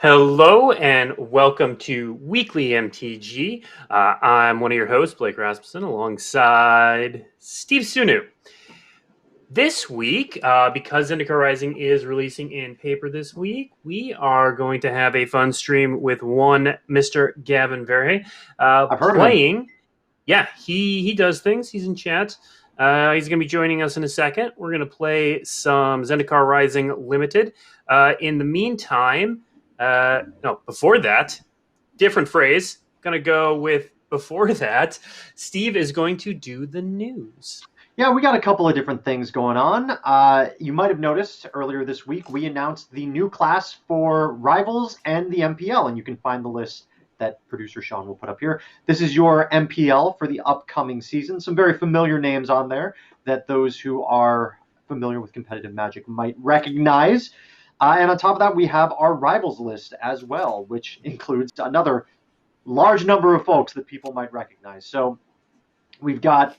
Hello and welcome to Weekly MTG. I'm one of your hosts, Blake Rasmussen, alongside Steve Sunu. This week, because Zendikar Rising is releasing in paper this week, we are going to have a fun stream with one Mr. Gavin Verhey I've heard playing. of him. Yeah, he does things. He's in chat. He's going to be joining us in a second. We're going to play some Zendikar Rising Limited. In the meantime, before that, different phrase. Going to go with before that. Steve is going to do the news. Yeah, we got a couple of different things going on. You might have noticed earlier this week we announced the new class for Rivals and the MPL, and you can find the list that producer Sean will put up here. This is your MPL for the upcoming season. Some very familiar names on there that those who are familiar with competitive Magic might recognize. And on top of that, we have our Rivals list as well, which includes another large number of folks that people might recognize. So we've got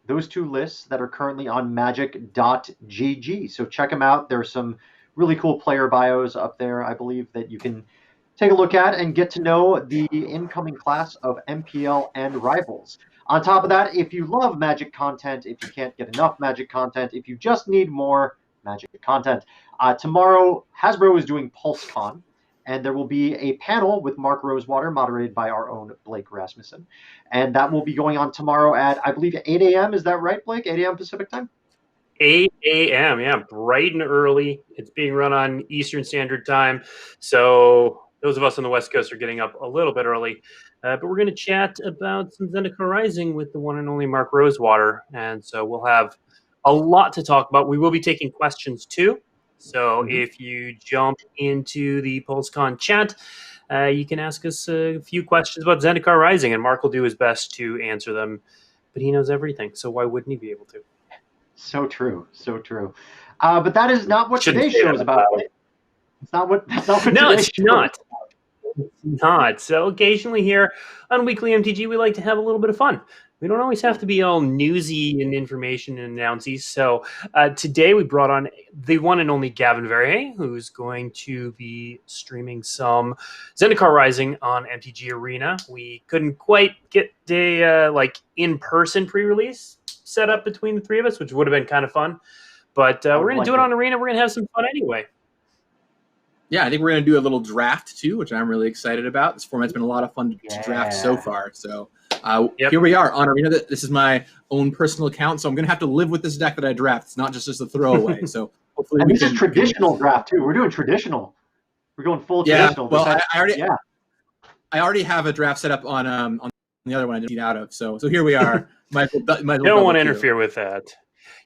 those two lists that are currently on magic.gg. So check them out. There's some really cool player bios up there, I believe, that you can take a look at and get to know the incoming class of MPL and Rivals. On top of that, if you love Magic content, if you can't get enough Magic content, if you just need more Magic content, tomorrow Hasbro is doing Pulsecon, and there will be a panel with Mark Rosewater, moderated by our own Blake Rasmussen. And that will be going on tomorrow at, I believe, 8 a.m. Is that right, Blake? 8 a.m. Pacific time? 8 a.m., yeah, bright and early. It's being run on Eastern Standard Time. So those of us on the West Coast are getting up a little bit early. But we're going to chat about some Zendikar Rising with the one and only Mark Rosewater. And so we'll have a lot to talk about. We will be taking questions too. So if you jump into the Pulsecon chat, you can ask us a few questions about Zendikar Rising, and Mark will do his best to answer them. But he knows everything, so why wouldn't he be able to? So true, so true. But that is not what today's show is about. That's not what no, today's it's not. It's not. So occasionally here on Weekly MTG, we like to have a little bit of fun. We don't always have to be all newsy and information and announcey. So today we brought on the one and only Gavin Verhey, who's going to be streaming some Zendikar Rising on MTG Arena. We couldn't quite get the in-person pre-release set up between the three of us, which would have been kind of fun. But we're going to do it on Arena. We're going to have some fun anyway. Yeah, I think we're going to do a little draft too, which I'm really excited about. This format's been a lot of fun to draft so far. So here we are on Arena. This is my own personal account, so I'm going to have to live with this deck that I draft. It's not just a throwaway. So hopefully this is traditional draft too. We're doing traditional. We're going full traditional. Well, I already have a draft set up on the other one I didn't get out of. So here we are. Don't want to interfere with that.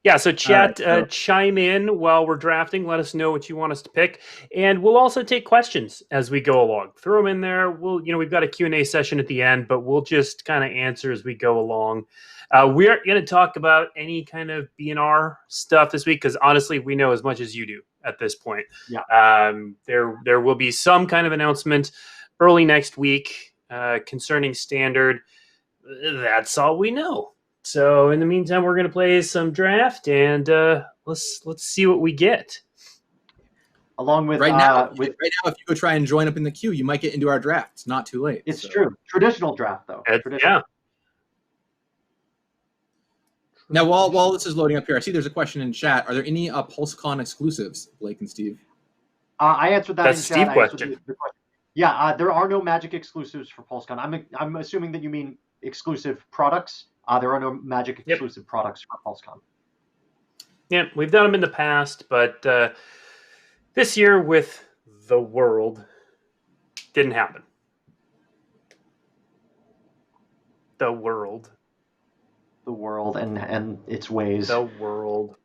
Yeah, so chat, chime in while we're drafting. Let us know what you want us to pick, and we'll also take questions as we go along. Throw them in there. We've got a Q&A session at the end, but we'll just kind of answer as we go along. We aren't going to talk about any kind of BNR stuff this week because honestly, we know as much as you do at this point. Yeah. There will be some kind of announcement early next week concerning Standard. That's all we know. So in the meantime, we're going to play some draft, and let's see what we get. Along with right now, if you go try and join up in the queue, you might get into our draft. It's not too late. It's true. Traditional draft, though. Yeah. Now, while this is loading up here, I see there's a question in chat. Are there any Pulsecon exclusives, Blake and Steve? I answered that. That's in chat. Steve question. Yeah, there are no Magic exclusives for Pulsecon. I'm assuming that you mean exclusive products. There are no Magic exclusive products for Pulsecon. Yeah, we've done them in the past, but this year with the World, didn't happen. The World and its ways. The World.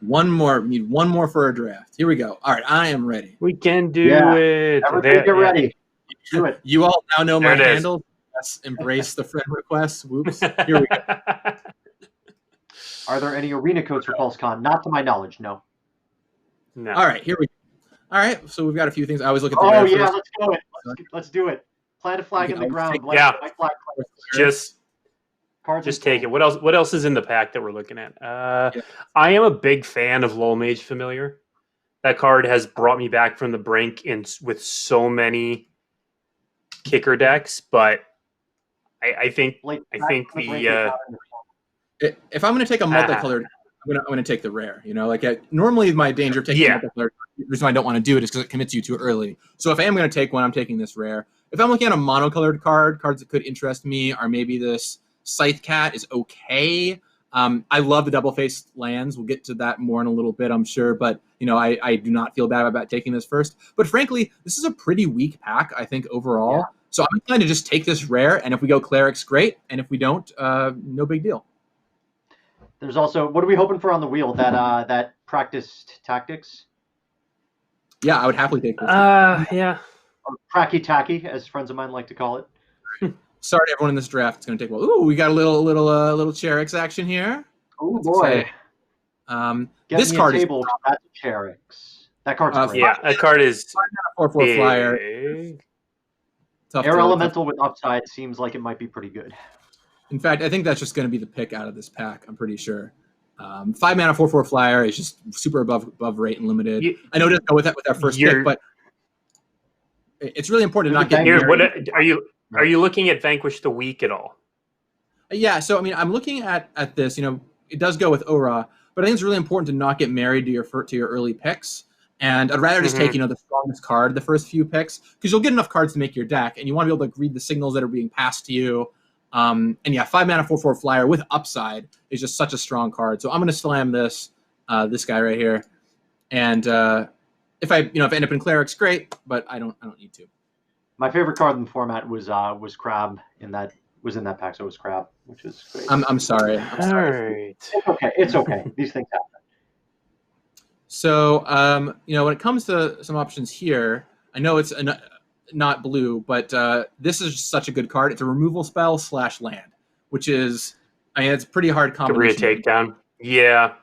One more. We need one more for our draft. Here we go. All right, I am ready. We can do it. Everybody get ready. Do it. You all now know my handle. Yes, embrace the friend request. Whoops. Here we go. Are there any arena codes for Pulsecon? Not to my knowledge, no. All right, here we go. All right, so we've got a few things. I always look at the let's do it. Let's do it. Plant a flag in the ground. Just take it. What else is in the pack that we're looking at? I am a big fan of Lol Mage Familiar. That card has brought me back from the brink with so many kicker decks, but I think the if I'm going to take a multicolored, I'm going to take the rare. You know, like normally my danger of taking multicolored, the reason I don't want to do it is because it commits you too early. So if I am going to take one, I'm taking this rare. If I'm looking at a monocolored cards that could interest me are maybe this Scythe Cat is okay. I love the double-faced lands. We'll get to that more in a little bit, I'm sure. But, you know, I do not feel bad about taking this first. But frankly, this is a pretty weak pack, I think, overall. Yeah. So I'm inclined to just take this rare. And if we go Clerics, great. And if we don't, no big deal. There's also, what are we hoping for on the wheel? That practiced tactics? Yeah, I would happily take this. Yeah. Or cracky tacky, as friends of mine like to call it. Sorry to everyone in this draft. It's going to take a while. Ooh, we got a little Cherix action here. Oh boy! This card is that's Cherix. That card's great. Yeah, that card is 4/4 flyer. Air Elemental with upside seems like it might be pretty good. In fact, I think that's just going to be the pick out of this pack. I'm pretty sure. 5 mana 4/4 flyer is just super above rate and limited. I know it doesn't go with that first pick, but it's really important to not get here. What are you looking at Vanquish the Weak at all? Yeah, so I mean, I'm looking at this. You know, it does go with Aura, but I think it's really important to not get married to your early picks. And I'd rather just take the strongest card the first few picks because you'll get enough cards to make your deck, and you want to be able to read the signals that are being passed to you. And yeah, 5 mana 4/4 flyer with upside is just such a strong card. So I'm going to slam this guy right here, and if I end up in Clerics, great, but I don't need to. My favorite card in the format was Crab in that pack, so it was Crab, which was great. I'm sorry. All right. It's okay. These things happen. So when it comes to some options here, I know it's not blue, but this is such a good card. It's a removal spell / land, which is, it's a pretty hard combination. Debris takedown. Yeah.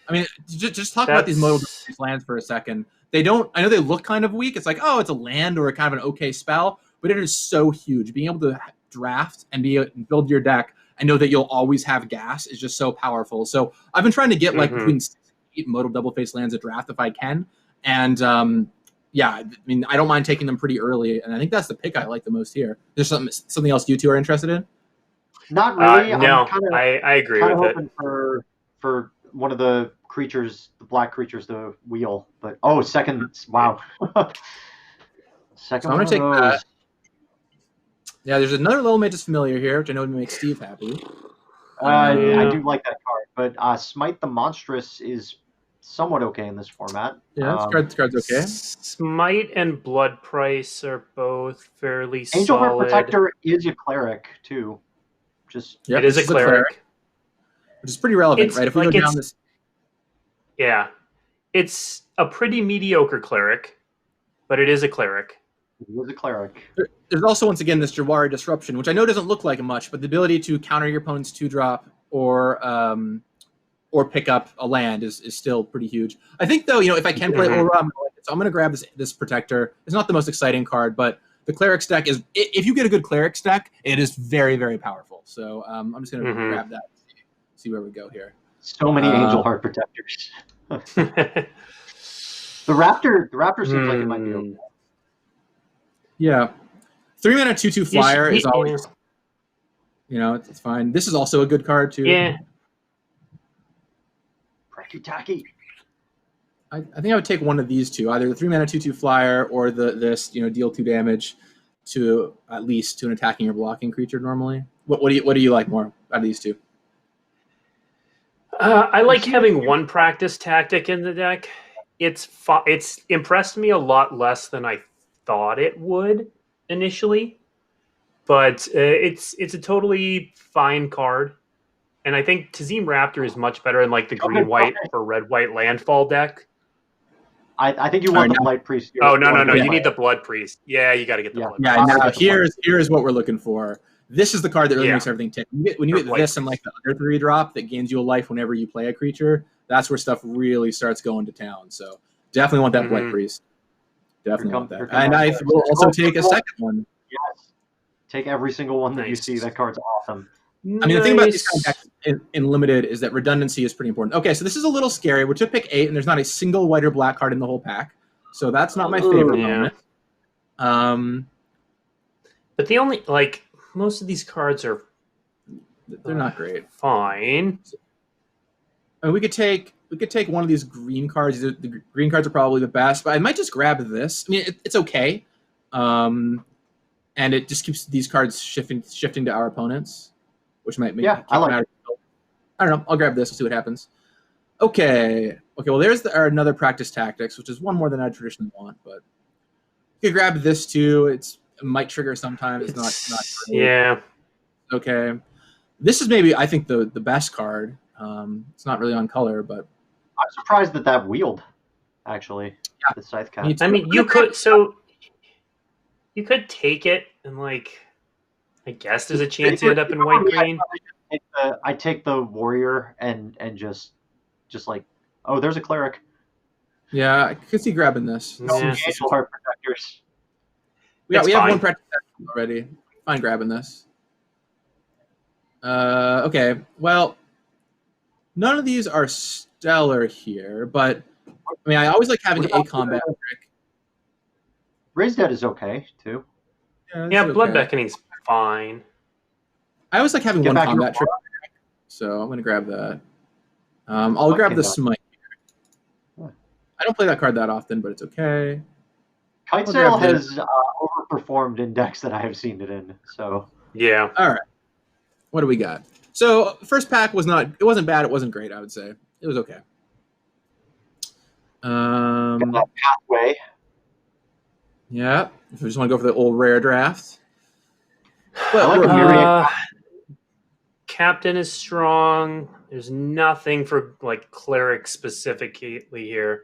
I mean, just talk about these modal lands for a second. I know they look kind of weak. It's like, oh, it's a land or kind of an okay spell, but it is so huge. Being able to draft and build your deck and know that you'll always have gas is just so powerful. So I've been trying to get between 6 and 8 modal double-face lands at draft if I can. And yeah, I mean, I don't mind taking them pretty early, and I think that's the pick I like the most here. Is there something else you two are interested in? Not really. No, I agree with hoping for one of the creatures, the black creatures, the wheel. But second, wow. Second, so I'm gonna take that. Yeah, there's another Little Mage's Familiar here, which I know would make Steve happy. I do like that card, but Smite the Monstrous is somewhat okay in this format. Yeah, this card's okay. Smite and Blood Price are both fairly Angel solid. Heart Protector is a cleric too. It is a cleric, which is pretty relevant, right? If we go down this, yeah, it's a pretty mediocre cleric, but it is a cleric. It is a cleric. There's also, once again, this Jawari Disruption, which I know doesn't look like much, but the ability to counter your opponent's 2-drop or pick up a land is still pretty huge. I think, though, if I can play Aura, I'm going to grab this Protector. It's not the most exciting card, but the Cleric's deck is, if you get a good Cleric's deck, it is very, very powerful. So I'm just going to grab that and see where we go here. So many Angel Heart Protectors. The Raptor seems like it might be okay. Yeah. 3 mana 2/2 flyer is always, it's fine. This is also a good card, too. Yeah. Tacky. I think I would take one of these two, either the 3 mana 2/2 flyer or this deal 2 damage to at least to an attacking or blocking creature normally. What do you like more out of these two? I like having one practice tactic in the deck. It's impressed me a lot less than I thought it would initially, but it's a totally fine card. And I think Tazim Raptor is much better in the green-white or red-white landfall deck. I think you want the Blight Priest. Oh, no. You need the Blood Priest. Yeah, you got to get the Blood Priest. Yeah, now here's what we're looking for. This is the card that really makes everything tick. When you get this and the other 3-drop that gains you a life whenever you play a creature, that's where stuff really starts going to town. So definitely want that Blight Priest. Definitely want that. And I will also take a second one. Yes. Take every single one that you see. That card's awesome. I mean, the thing about these kind of decks, in limited is that redundancy is pretty important. Okay, so this is a little scary. We're to pick 8, and there's not a single white or black card in the whole pack, so that's not my favorite moment. But the only most of these cards are they're not great. Fine. I mean, we could take one of these green cards. The green cards are probably the best, but I might just grab this. I mean, it's okay, and it just keeps these cards shifting to our opponents, which might make I like it. I don't know. I'll grab this and see what happens. Okay. Well, there's our another practice tactics, which is one more than I traditionally want, but you could grab this too. It might trigger sometimes. It's not great. Yeah. Okay. This is maybe, I think, the best card. It's not really on color, but I'm surprised that wheeled, actually. Yeah. The Scythe Cat. I mean, you could take it and I guess there's a chance you end up in white green. I take the warrior and just oh, there's a cleric. Yeah, I could see grabbing this. Yeah. Heart protectors. We have one practice already. Fine grabbing this. Okay, well, none of these are stellar here, but I mean, I always like having a combat trick. Raised Dead is okay too. Yeah, Blood Beckoning's fine. I always like having one combat trick, so I'm going to grab that. I'll grab the Smite here. I don't play that card that often, but it's okay. Kitesail has overperformed in decks that I have seen it in. So yeah. All right. What do we got? So first pack it wasn't bad. It wasn't great. I would say it was okay. that pathway. Yeah. If we just want to go for the old rare draft. But Captain is strong. There's nothing for cleric specifically here,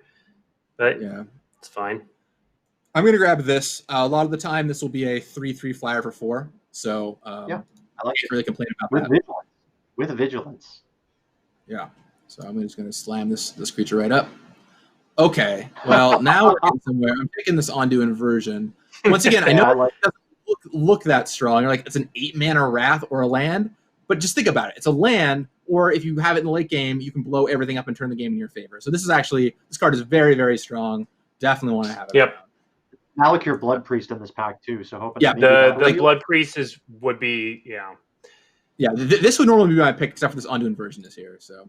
but yeah, it's fine. I'm gonna grab this. A lot of the time, this will be a 3/3 flyer for 4. So I like can't really complain about that. With vigilance. Yeah. So I'm just gonna slam this creature right up. Okay. Well, now we're getting somewhere. I'm taking this onto inversion. Once again, I know it doesn't look that strong. You're it's an 8-mana Wrath or a land, but just think about it. It's a land, or if you have it in the late game, you can blow everything up and turn the game in your favor. So this card is very, very strong. Definitely want to have it. Yep. Malakir Blood Priest in this pack too. So hoping. Yeah, the Blood Priest would be Yeah, this would normally be my pick, except for this onto inversion this year. So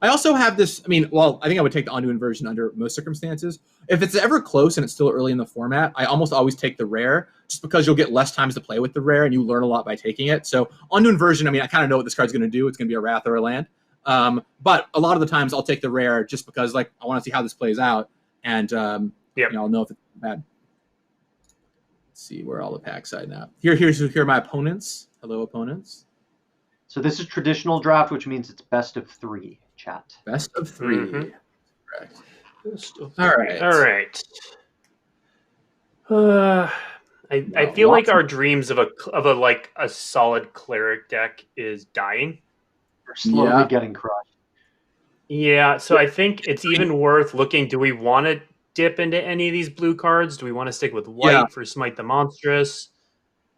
I also have this. I mean, well, I think I would take the onto inversion under most circumstances. If it's ever close and it's still early in the format, I almost always take the rare, just because you'll get less times to play with the rare and you learn a lot by taking it. So onto inversion, I mean, I kind of know what this card's going to do. It's going to be a Wrath or a land. But a lot of the times I'll take the rare just because I want to see how this plays out, and I'll know if it's bad. Let's see where all the packs are now. Here are my opponents. Hello, opponents. So this is traditional draft, which means it's best of 3. Chat. Best of 3. Mm-hmm. Correct. All right. I feel like our dreams of a solid cleric deck is dying. We're slowly getting crushed. Yeah, so I think it's even worth looking. Do we want to dip into any of these blue cards? Do we want to stick with white for Smite the Monstrous?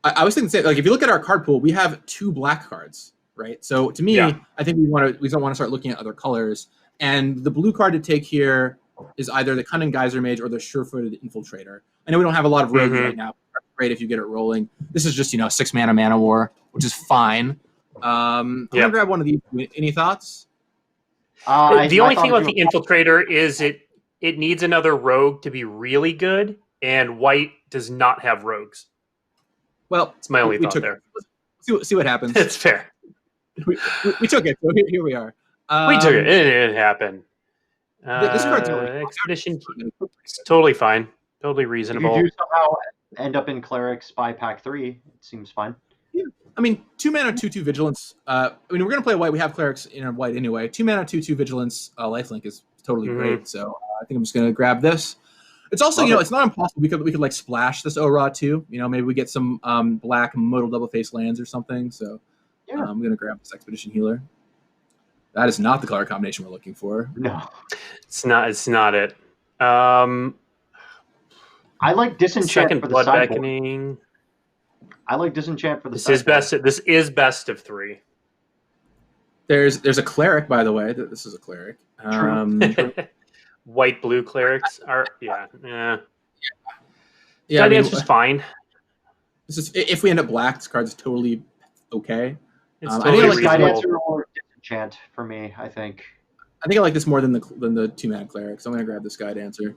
I was thinking, if you look at our card pool, we have 2 black cards, right? So to me, I think we don't want to start looking at other colors. And the blue card to take here is either the Cunning Geyser Mage or the Sure-Footed Infiltrator. I know we don't have a lot of rogues right now. Great if you get it rolling. This is just 6 mana war, which is fine. I'm gonna grab one of these. Any thoughts? The only thing about the Infiltrator is it needs another rogue to be really good, and white does not have rogues. Well, it's my only thought there. See what happens. It's fair. We took it. So here we are. We took it. It didn't happen. This card's Expedition. It's totally fine. Totally reasonable. If you do somehow end up in Cleric Spy Pack 3, it seems fine. Yeah. I mean, 2 mana, 2/2 Vigilance. I mean, we're going to play white. We have Clerics in our white anyway. 2 mana, 2/2 Vigilance lifelink is totally great. So I think I'm just going to grab this. It's also, it's not impossible. We could splash this Ora too. Maybe we get some black modal double face lands or something. So I'm going to grab this Expedition Healer. That is not the color combination we're looking for. No, it's not. It's not it. I like Disenchant second for the Blood sideboard. Beckoning. I like Disenchant for the This is best of 3. There's a cleric, by the way. This is a cleric. White blue clerics are yeah. Yeah, That answer's fine. This is if we end up black, this card's totally okay. It's I totally think it's Guide reasonable. Answer or Disenchant for me, I think. I think I like this more than the 2-mana cleric, so I'm going to grab this Guide Answer.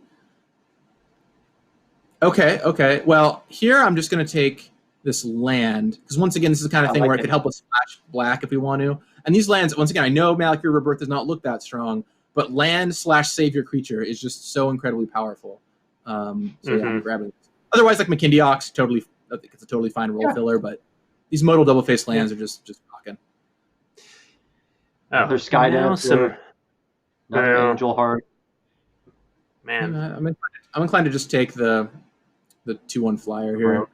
Okay. Well, here I'm just going to take this land, because once again, this is the kind of thing where it could help us splash black if we want to. And these lands, once again, I know Malakir Rebirth does not look that strong, but land / save your creature is just so incredibly powerful. Yeah, I'm grabbing this. Otherwise, like McKindy Ox, I think it's a totally fine role filler, but these modal double-faced lands are just rocking. Oh, there's Sky Dancer. Another Angel Heart. Man, I'm inclined to just take the 2/1 flyer here.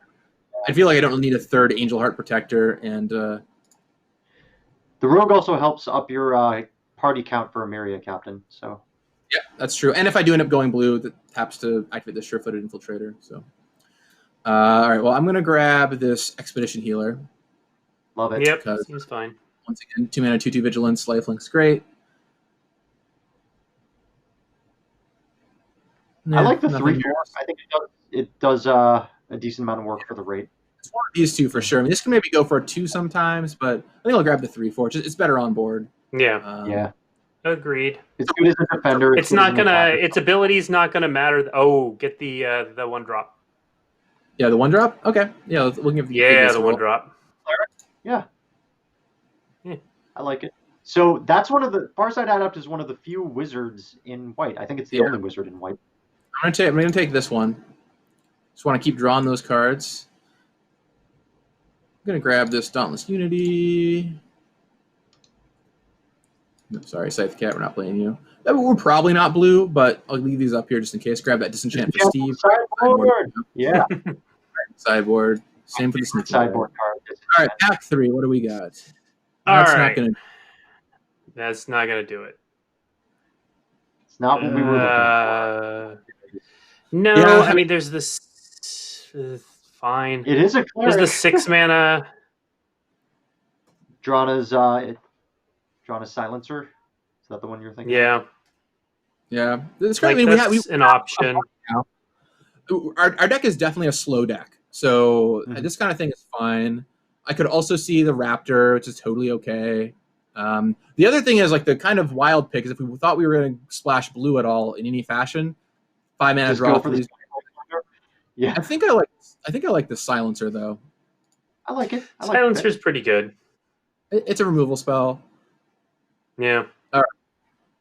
I feel like I don't need a third Angel Heart Protector, and the Rogue also helps up your party count for a Myria Captain. So yeah, that's true. And if I do end up going blue, that taps to activate the Sure-Footed Infiltrator. So all right, well, I'm gonna grab this Expedition Healer. Love it. Yep, seems fine. Once again, 2-mana, 2/2 Vigilance, Lifelink's great. I like the 3/4. I think it does a decent amount of work for the rate. It's one of these two for sure. I mean, this can maybe go for a 2 sometimes, but I think I'll grab the 3/4. It's better on board. Yeah. Agreed. It's good as a defender. It's not gonna. Its ability's not gonna matter. Oh, get the 1-drop. Yeah, the 1-drop. Okay. Yeah, looking at the 1-drop. Yeah. I like it. So that's one of the Farside Adept is one of the few wizards in white. I think it's the only wizard in white. I'm gonna take this one. Just want to keep drawing those cards. I'm gonna grab this Dauntless Unity. No, sorry, Scythe Cat, we're not playing you. We're probably not blue, but I'll leave these up here just in case. Grab that Disenchant for Steve. Sideboard. Yeah. Sideboard. Same for the sneaky sideboard card. All right, pack 3. What do we got? That's not gonna do it. It's not what we were looking for. No, yeah, I mean there's this fine. It is a cleric. There's the 6-mana Drana's Silencer. Is that the one you're thinking? Yeah. Yeah. That's an option. Our deck is definitely a slow deck. So this kind of thing is fine. I could also see the Raptor, which is totally okay. The other thing is like the kind of wild pick is if we thought we were going to splash blue at all in any fashion, 5-mana draw for these. Yeah, I think I like the Silencer though. I like it. Silencer's pretty good. It's a removal spell. Yeah. All right.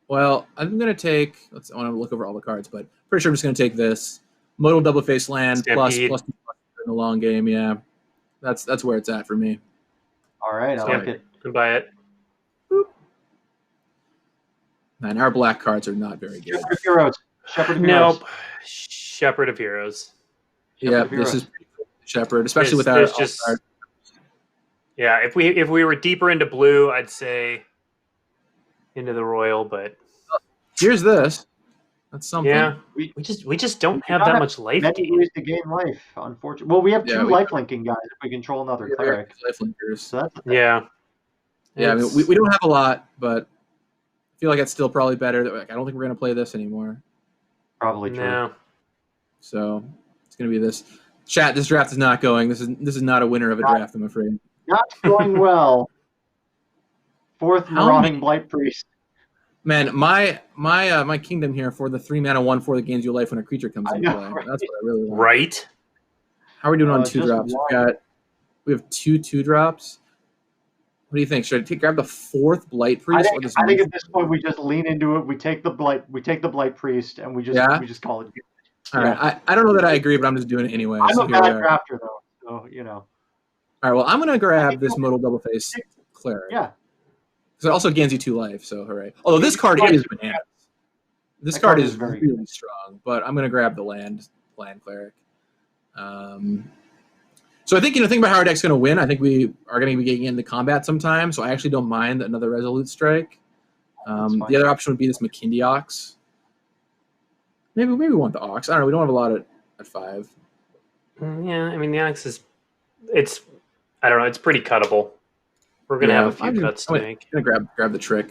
Well, I'm gonna take. I want to look over all the cards, but pretty sure I'm just gonna take this modal double face land plus in the long game. Yeah, that's where it's at for me. All right, I like it. Can buy it. Man, our black cards are not very good. Shepherd of Heroes. Nope. Shepherd of Heroes. Yeah, this is Shepherd, especially with our just. Yeah, if we were deeper into blue, I'd say into the Royal, but here's this. That's something. Yeah, we just don't have that much life. Many ways to gain life, unfortunately. Well, we have 2 lifelinking guys if we control another cleric. Lifelinkers. So that's yeah. I mean, we don't have a lot, but I feel like it's still probably better. I don't think we're gonna play this anymore. Probably true. No. So it's gonna be this. Chat. This draft is not going. This is not a winner of a draft. I'm afraid. Not going well. 4th Marauding Blight Priest. Man, my kingdom here for the 3-mana 1/4 that gains you life when a creature comes into play. Right? That's what I really want. Right. How are we doing on 2-drops? We have 2 2-drops. What do you think? Should I grab the 4th Blight Priest? I think at this point we just lean into it. We take the Blight Priest and we just call it good. All right. I don't know that I agree, but I'm just doing it anyway. I'm a bad drafter though, so you know. All right, well, I'm going to grab this modal double face cleric. Yeah. Because it also gains you 2 life, so hooray. Although this card is bananas. This card is really strong, but I'm going to grab the land cleric. So I think, think about how our deck's going to win. I think we are going to be getting into combat sometime, so I actually don't mind another Resolute Strike. The other option would be this McKindy Ox. Maybe we want the Ox. I don't know. We don't have a lot at 5. Yeah, I mean, the Ox is... I don't know. It's pretty cuttable. We're gonna have a few cuts to make. I'm gonna grab the trick.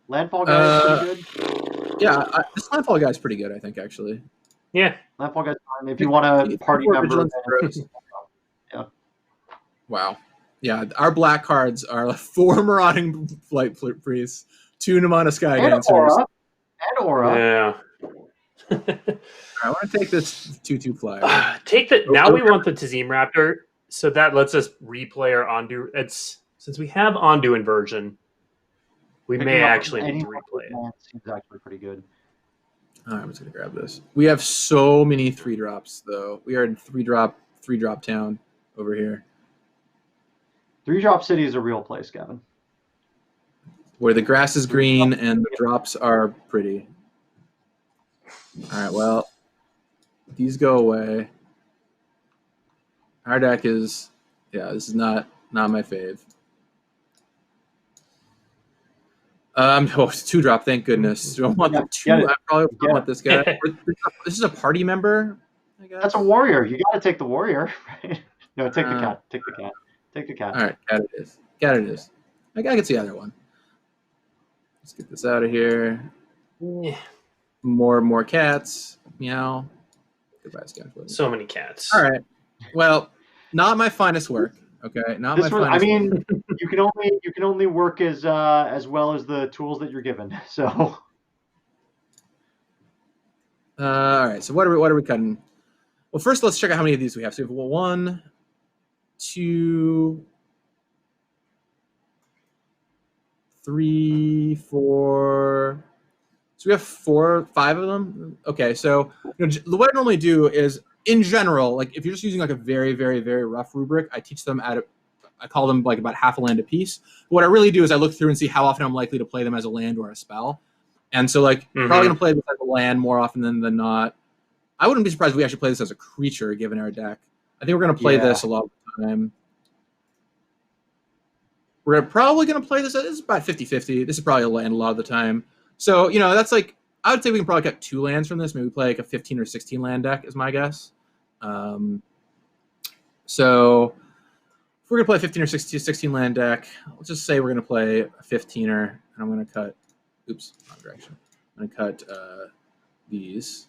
Landfall guy is pretty good. Yeah, this Landfall guy is pretty good, I think, actually. Yeah. Landfall guy's fine. If you want a party member, yeah. Wow. Yeah, our black cards are 4 Marauding Flight Priests, 2 Namana Sky Dancers. And Aura. Yeah. I want to take this 2/2 flyer. Take the. Now we want the Tazim Raptor, so that lets us replay our Ondu. Since we have Ondu inversion, we may actually need to replay it. Seems actually pretty good. All right, I'm just gonna grab this. We have so many 3-drops though. We are in 3-drop town over here. 3-drop city is a real place, Gavin. Where the grass is green and the drops are pretty. All right, well, these go away. Our deck is, this is not my fave. It's 2-drop, thank goodness. Do I want the 2? I probably want this guy. This is a party member, I guess. That's a warrior. You got to take the warrior, right? No, take the cat. Take the cat. Take the cat. All right, cat it is. Cat it is. I can see the other one. Let's get this out of here. Yeah. More cats. Meow. Goodbye, Sketchbook. So many cats. All right. Well, not my finest work. Okay, not this my one, finest. I mean, work. you can only work as well as the tools that you're given. So. All right. So what are we cutting? Well, first let's check out how many of these we have. So we have 1, 2, 3, 4. So we have 5 of them. Okay, so what I normally do is, in general, like if you're just using like a very, very, very rough rubric, I teach them I call them like about half a land a piece. But what I really do is I look through and see how often I'm likely to play them as a land or a spell. And so like probably gonna play this as a land more often than not. I wouldn't be surprised if we actually play this as a creature given our deck. I think we're gonna play this a lot of the time. We're probably gonna play this. It's about 50-50. This is probably a land a lot of the time. So, that's like, I would say we can probably cut 2 lands from this. Maybe play like a 15 or 16 land deck is my guess. So if we're going to play a 15 or 16 land deck, let's just say we're going to play a 15er, and I'm going to cut, oops, wrong direction. I'm going to cut these.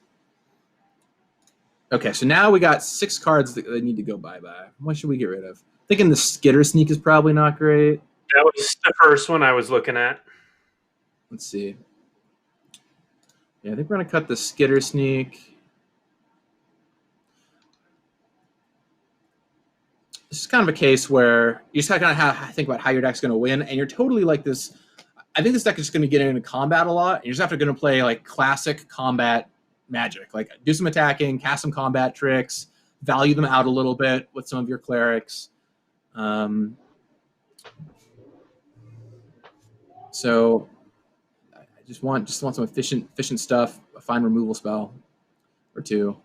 Okay, so now we got 6 cards that need to go bye-bye. What should we get rid of? Thinking the Skitter Sneak is probably not great. That was the first one I was looking at. Let's see. Yeah, I think we're going to cut the Skitter Sneak. This is kind of a case where you just kind of have to think about how your deck's going to win, and you're totally like this. I think this deck is just going to get into combat a lot. You're just going to play like classic combat Magic, like do some attacking, cast some combat tricks, value them out a little bit with some of your clerics. So I just want some efficient stuff, a fine removal spell or 2.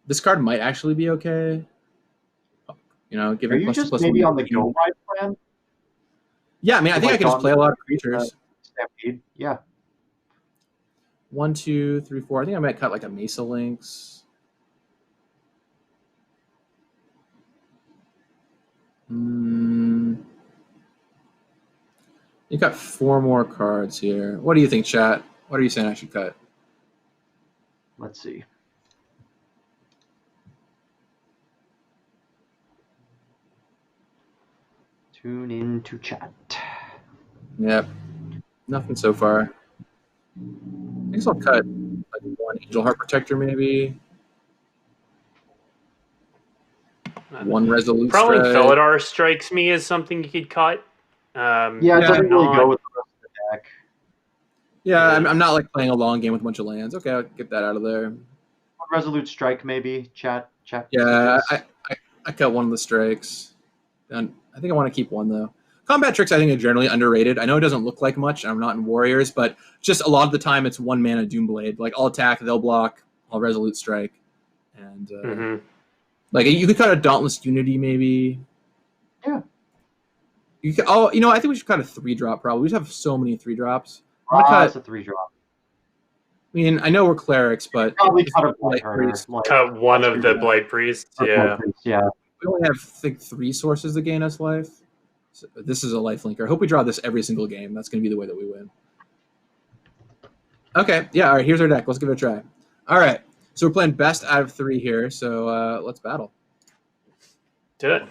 This card might actually be okay. Given are you just maybe on the go ride plan? Yeah, I mean, I think I can just play a lot of creatures. Stampede, yeah. 1, 2, 3, 4. I think I might cut like a Mesa Lynx. You got 4 more cards here. What do you think, chat? What are you saying I should cut? Let's see. Tune in to chat. Yep. Nothing so far. I guess I'll cut like 1 Angel Heart Protector, maybe. 1 Resolute Probably Strike. Felidar strikes me as something you could cut. It doesn't really go with the rest of the deck. Yeah, I'm not like playing a long game with a bunch of lands. Okay, I'll get that out of there. Resolute Strike, maybe. Chat. Yeah, I cut 1 of the strikes. And I think I want to keep 1 though. Combat tricks I think are generally underrated. I know it doesn't look like much. I'm not in Warriors, but just a lot of the time it's 1 mana Doomblade. Like I'll attack, they'll block, I'll Resolute Strike, and like you could cut a Dauntless Unity maybe. Yeah. You could, I think we should cut a 3-drop probably. We just have so many 3-drops. It's a 3-drop. I mean, I know we're clerics, but probably cut a cut 1 of the Blight Priests. Yeah. We only have, I think, 3 sources to gain us life. So this is a life linker. I hope we draw this every single game. That's going to be the way that we win. Okay, yeah, all right, here's our deck. Let's give it a try. All right, so we're playing best out of 3 here, so let's battle. Do it.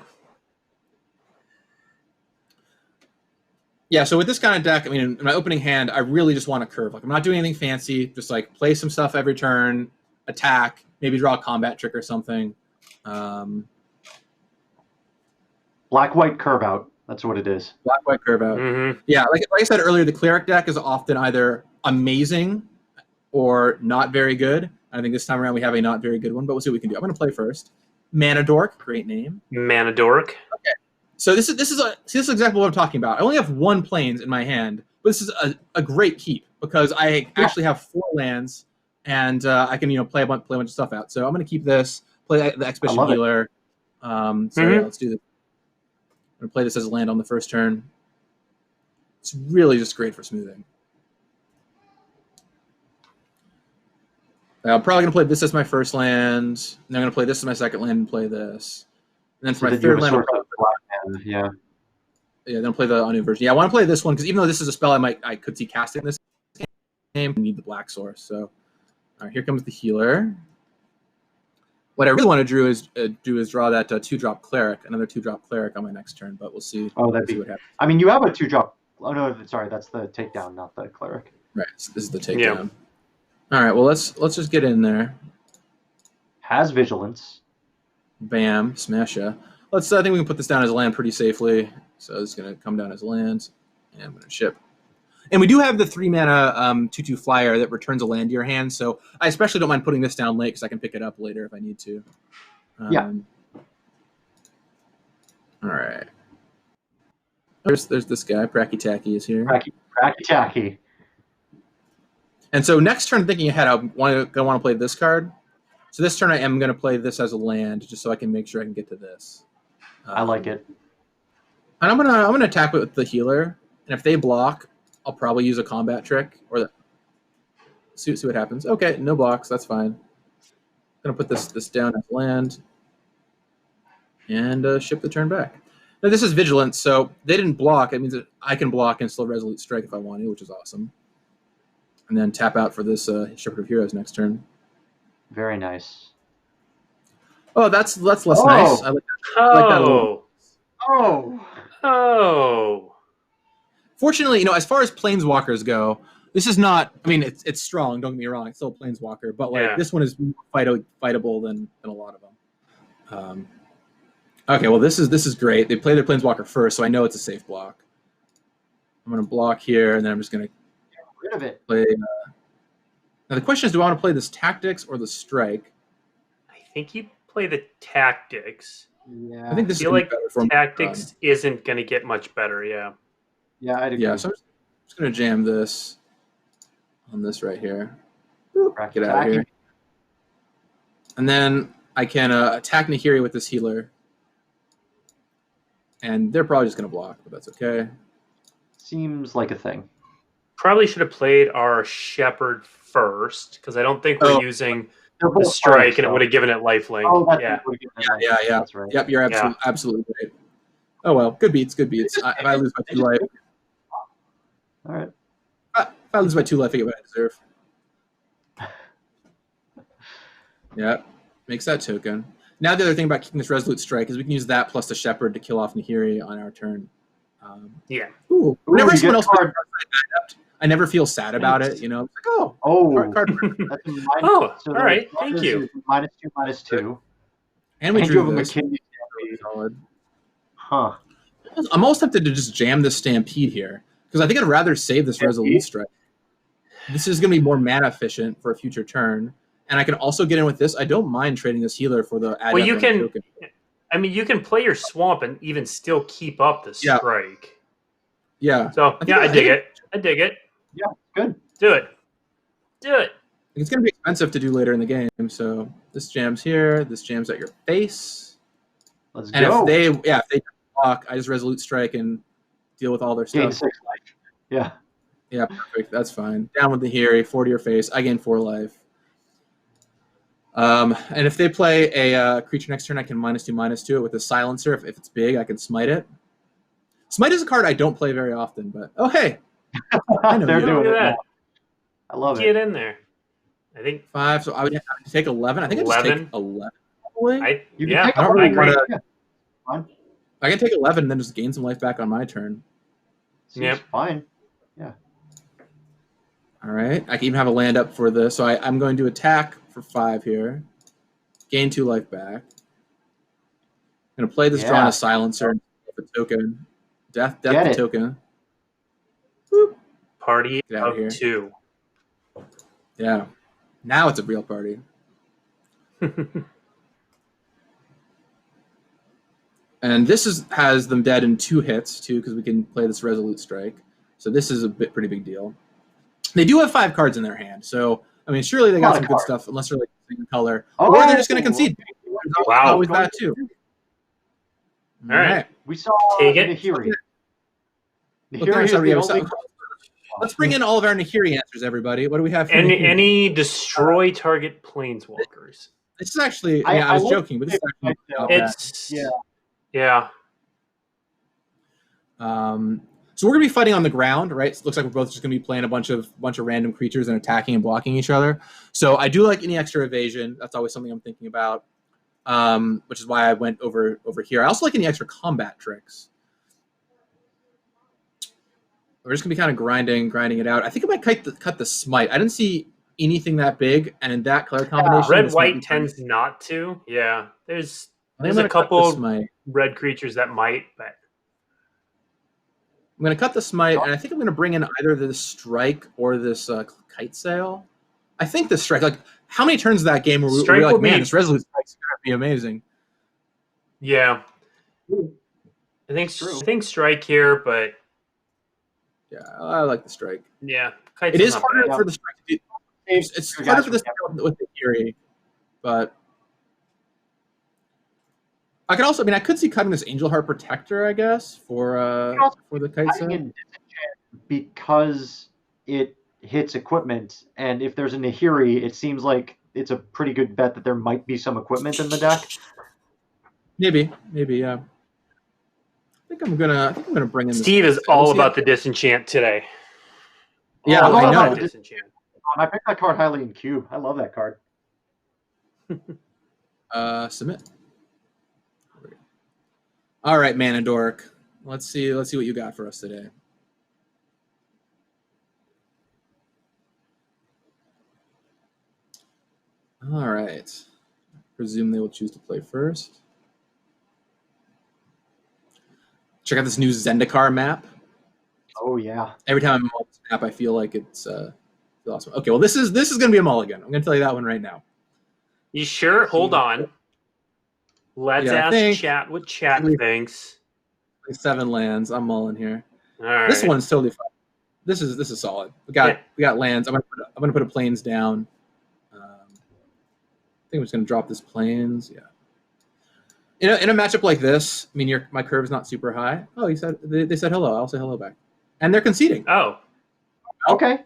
Yeah, so with this kind of deck, I mean, in my opening hand, I really just want to curve. Like, I'm not doing anything fancy. Just, like, play some stuff every turn, attack, maybe draw a combat trick or something. Black-white curve out. That's what it is. Black-white curve out. Mm-hmm. Yeah, like I said earlier, the Cleric deck is often either amazing or not very good. I think this time around we have a not very good one, but we'll see what we can do. I'm going to play first. Mana Dork, great name. Mana Dork. Okay. So this is exactly what I'm talking about. I only have 1 plains in my hand, but this is a great keep because I actually have 4 lands, and I can play a bunch of stuff out. So I'm going to keep this. Play the Expedition Healer. Yeah, let's do this. I'm going to play this as a land on the first turn. It's really just great for smoothing. I'm probably going to play this as my first land. Then I'm going to play this as my second land and play this. And then for my third land, yeah, then play the Anu version. Yeah, I want to play this one because even though this is a spell I could see casting this game, I need the black source. So, all right, here comes the healer. What I really want to do is draw that 2-drop Cleric, another 2-drop Cleric on my next turn, but we'll see. Oh, that'd be what happens. I mean, you have a 2-drop. Oh no, sorry, that's the takedown, not the Cleric. Right, so this is the takedown. Yeah. All right, well let's just get in there. Has vigilance. Bam, smash ya. I think we can put this down as a land pretty safely. So it's going to come down as a land, and I'm going to ship. And we do have the 3-mana 2/2 flyer that returns a land to your hand, so I especially don't mind putting this down late because I can pick it up later if I need to. Yeah. All right. There's this guy, Pracky Tacky is here. Pracky Tacky. And so next turn, thinking ahead, I want to play this card. So this turn I am going to play this as a land just so I can make sure I can get to this. I like it. And I'm gonna attack with the healer, and if they block, I'll probably use a combat trick or see what happens. Okay, no blocks, that's fine. I'm gonna put this down as land and ship the turn back. Now this is vigilance, so they didn't block. It means that I can block and still resolute strike if I want to, which is awesome. And then tap out for this Shepherd of Heroes next turn. Very nice. Oh, that's less nice. I like that a little. Oh. Fortunately, as far as planeswalkers go, this is not. I mean, it's strong. Don't get me wrong. It's still a planeswalker, but this one is more fightable than a lot of them. Okay, well this is great. They play their planeswalker first, so I know it's a safe block. I'm going to block here, and then I'm just going to get rid of it. Play. Now the question is, do I want to play this tactics or the strike? I think you play the tactics. Yeah, I think this feel like tactics isn't going to get much better. Yeah. Yeah, I'd agree. Yeah, so I'm just going to jam this on this right here. Get out of here. And then I can attack Nahiri with this healer. And they're probably just going to block, but that's okay. Seems like a thing. Probably should have played our Shepherd first, because I don't think we're using the strike, and it would have given it lifelink. Oh, yeah. That's right. Yep, you're absolutely right. Oh, well, good beats. If I lose by 2 life. All right. If I lose by 2 life, I get what I deserve. Yeah, makes that token. Now the other thing about keeping this Resolute Strike is we can use that plus the Shepherd to kill off Nahiri on our turn. Ooh. Whenever someone else I never feel sad about it. It's like, card. That's all right. Thank you. -2/-2. And we drew this. Solid. Huh. I'm almost tempted to just jam this Stampede here because I think I'd rather save this Resolute Strike. This is going to be more mana efficient for a future turn, and I can also get in with this. I don't mind trading this healer for the. Well, you can. Token. I mean, you can play your Swamp and even still keep up the strike. Yeah. So I dig it. Yeah, good. Do it. It's going to be expensive to do later in the game, so this jams here. This jams at your face. Let's and go. If they block, I just Resolute Strike and deal with all their stuff. Gain 6 life. Yeah. Yeah, perfect. That's fine. Down with the Nahiri, 4 to your face. I gain 4 life. And if they play a creature next turn, I can -2/-2 it with a silencer. If it's big, I can smite it. Smite is a card I don't play very often, but oh hey, I know They're you. doing Look it. at that. I love Get it. in there. I think 5, so I would have to take 11. I think I'd just take 11. Probably. You can Yeah, take I don't a really agree. want to. Yeah, fine. I can take 11 and then just gain some life back on my turn. Seems fine. Yeah. All right. I can even have a land up for this. So I'm going to attack for 5 here. Gain 2 life back. I'm going to play this draw on a silencer. A token. Death the token. Whoop. Party Get out of here. 2. Yeah. Now it's a real party. And this has them dead in 2 hits, too, because we can play this Resolute Strike. So this is a pretty big deal. They do have 5 cards in their hand. So, I mean, surely they got some good stuff, unless they're like the same color. Or they're just going to concede. Wow. Always that, too. All right. We saw Take it. Nahiri. Nahiri is the only... Let's bring in all of our Nahiri answers, everybody. What do we have for any destroy target planeswalkers? This is actually... I was joking, but this is actually... Yeah. So we're going to be fighting on the ground, right? It looks like we're both just going to be playing a bunch of random creatures and attacking and blocking each other. So I do like any extra evasion. That's always something I'm thinking about, which is why I went over here. I also like any extra combat tricks. We're just going to be kind of grinding it out. I think I might cut the smite. I didn't see anything that big, and in that color combination... Red-white tends not to. Yeah. There's a couple red creatures that might, but... I'm going to cut the smite, and I think I'm going to bring in either this strike or this kite sail. I think the strike, like, how many turns of that game were we like, man, this Resolute Strike's going to be amazing? Yeah. I think strike here, but... Yeah, I like the strike. Yeah. It is harder for the strike to do. It's harder for this with the Fury, but... I could also, I could see cutting this Angel Heart Protector, I guess, for the kite set. Because it hits equipment, and if there's a Nahiri, it seems like it's a pretty good bet that there might be some equipment in the deck. Maybe, yeah. I think I'm gonna bring in. Steve is all about the disenchant today. Yeah, I know. Disenchant. I picked that card highly in queue. I love that card. Submit. All right, Manadork. Let's see what you got for us today. All right. Presume they will choose to play first. Check out this new Zendikar map. Oh yeah. Every time I'm on this map, I feel like it's awesome. Okay, well this is going to be a mulligan. I'm going to tell you that one right now. You sure? Hold on. Let's ask chat what chat thinks. 7 lands. I'm mulling here. All right. This one's totally fine. This is solid. We got lands. I'm gonna put a plains down. I think I'm just gonna drop this plains. Yeah. In a matchup like this, I mean, my curve is not super high. Oh, they said hello. I'll say hello back, and they're conceding. Oh. Okay.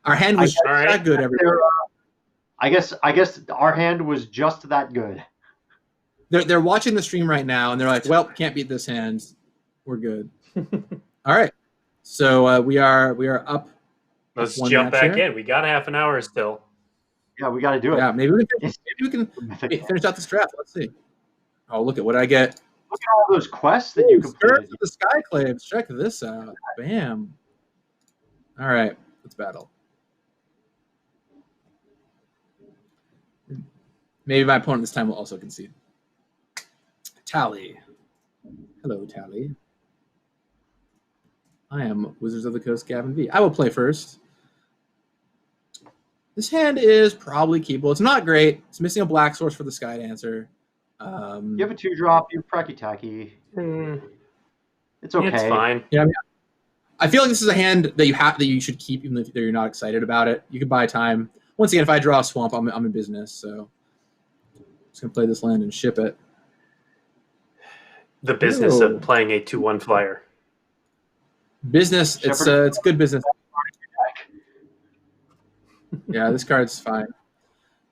Our hand was that good. Everybody. I guess our hand was just that good. They're watching the stream right now, and they're like, "Well, can't beat this hand. We're good." All right, so we are up. Let's jump back in. We got half an hour still. Yeah, we got to do it. Yeah, maybe we can finish out this draft. Let's see. Oh, look at what I get. Look at all those quests that you completed. The Skyclaves. Check this out. Bam. All right, let's battle. Maybe my opponent this time will also concede. Tally. Hello, Tally. I am Wizards of the Coast Gavin V. I will play first. This hand is probably keepable. It's not great. It's missing a black source for the Sky Dancer. You have a 2-drop. You have Pracky Tacky. It's okay. It's fine. Yeah, I feel like this is a hand that you should keep even if you're not excited about it. You can buy time. Once again, if I draw a swamp, I'm in business. So I'm just gonna play this land and ship it. The business of playing a 2/1 flyer. Business. It's good business. Yeah, this card's fine.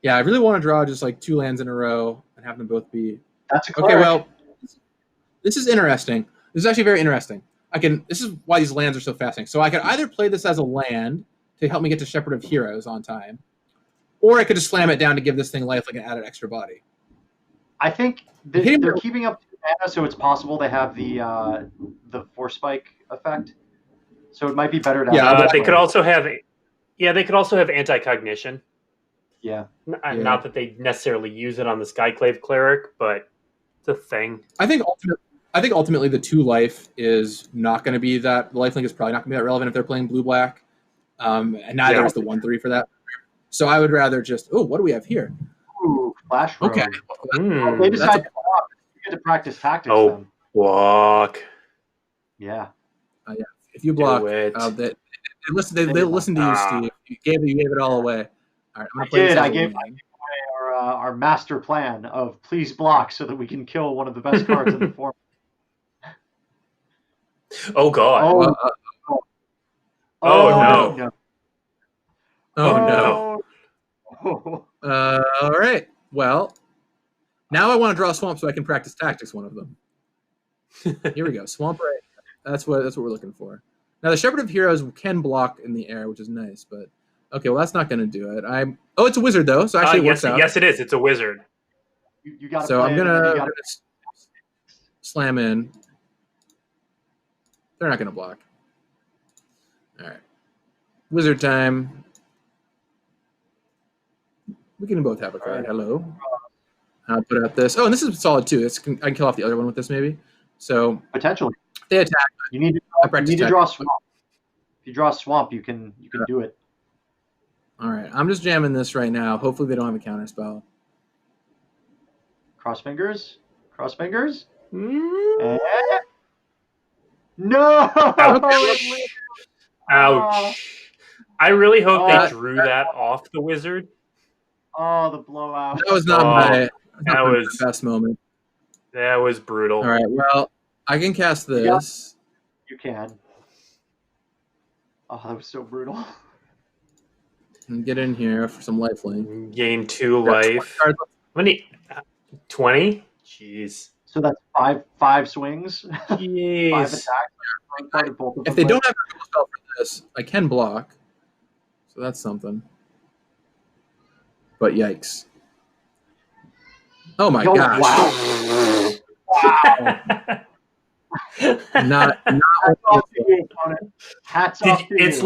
Yeah, I really want to draw just like 2 lands in a row and have them both be. That's a cleric. Okay, well, this is interesting. This is actually very interesting. This is why these lands are so fascinating. So I could either play this as a land to help me get to Shepherd of Heroes on time, or I could just slam it down to give this thing life, like an added extra body. I think they're keeping up 2 mana, so it's possible they have the Force Spike effect. So it might be better to. Yeah, they could also have. Yeah, they could also have anti-cognition. Yeah. Not that they necessarily use it on the Skyclave Cleric, but it's a thing. I think ultimately the 2 life is not going to be that. The lifelink is probably not going to be that relevant if they're playing blue-black, and neither is the 1/3 for that. So I would rather just. Oh, what do we have here? Ooh, Flash Rogue. Okay. They decide to block. You get to practice tactics. Oh, block. Yeah. Yeah. If you block, they listen to you, Steve. You gave it all away. All right, I gave away our master plan of please block so that we can kill one of the best cards in the format. Oh God! No! Oh no! All right. Well, now I want to draw a swamp so I can practice tactics. One of them. Here we go. Swamp Ray. That's what we're looking for. Now the Shepherd of Heroes can block in the air, which is nice, but okay, well that's not going to do it. Oh, it's a wizard though, so actually it works out. Yes, it is. It's a wizard. You got. So I'm gonna slam in. They're not going to block. All right, wizard time. We can both have a card. Right. Hello. I'll put out this. Oh, and this is solid too. I can kill off the other one with this maybe. So potentially. They attack. You need to draw a swamp. If you draw a swamp, you can do it. All right, I'm just jamming this right now. Hopefully they don't have a counter spell. Cross fingers. Cross fingers. No! Ouch. I really hope they drew that off the wizard. Oh, the blowout. That was not my best moment. That was brutal. All right, well, I can cast this. You can. Oh, that was so brutal. And get in here for some lifelink. Gain 2 life. How many? 20? Jeez. So that's five swings. Jeez. 5 attacks. If they don't have a spell for this, I can block. So that's something. But yikes. Oh my gosh. Wow. Wow. not Hats off to you, opponent. Hats off to you. It's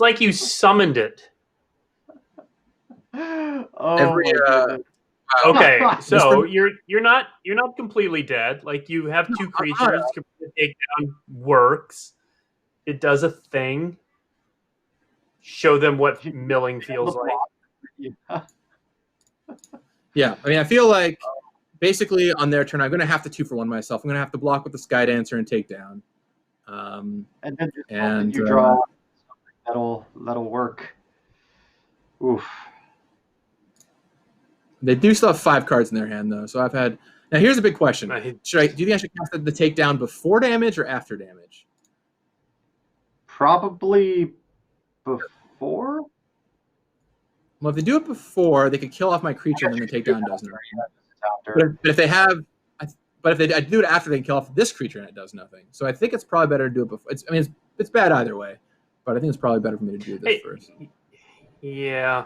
like you summoned it. Oh, okay, so you're not completely dead. Like you have 2 creatures. Take down works. It does a thing. Show them what milling feels like. Yeah, I mean, I feel like basically on their turn, I'm going to have to 2-for-1 myself. I'm going to have to block with the Sky Dancer and take down. And then you draw something that'll work. Oof. They do still have 5 cards in their hand, though. So I've had. Now here's a big question: do you think I should cast the takedown before damage or after damage? Probably before. Well, if they do it before, they could kill off my creature, and then the takedown does nothing. But if they have, but if I do it after, they can kill off this creature, and it does nothing. So I think it's probably better to do it before. It's bad either way, but I think it's probably better for me to do this first. Yeah.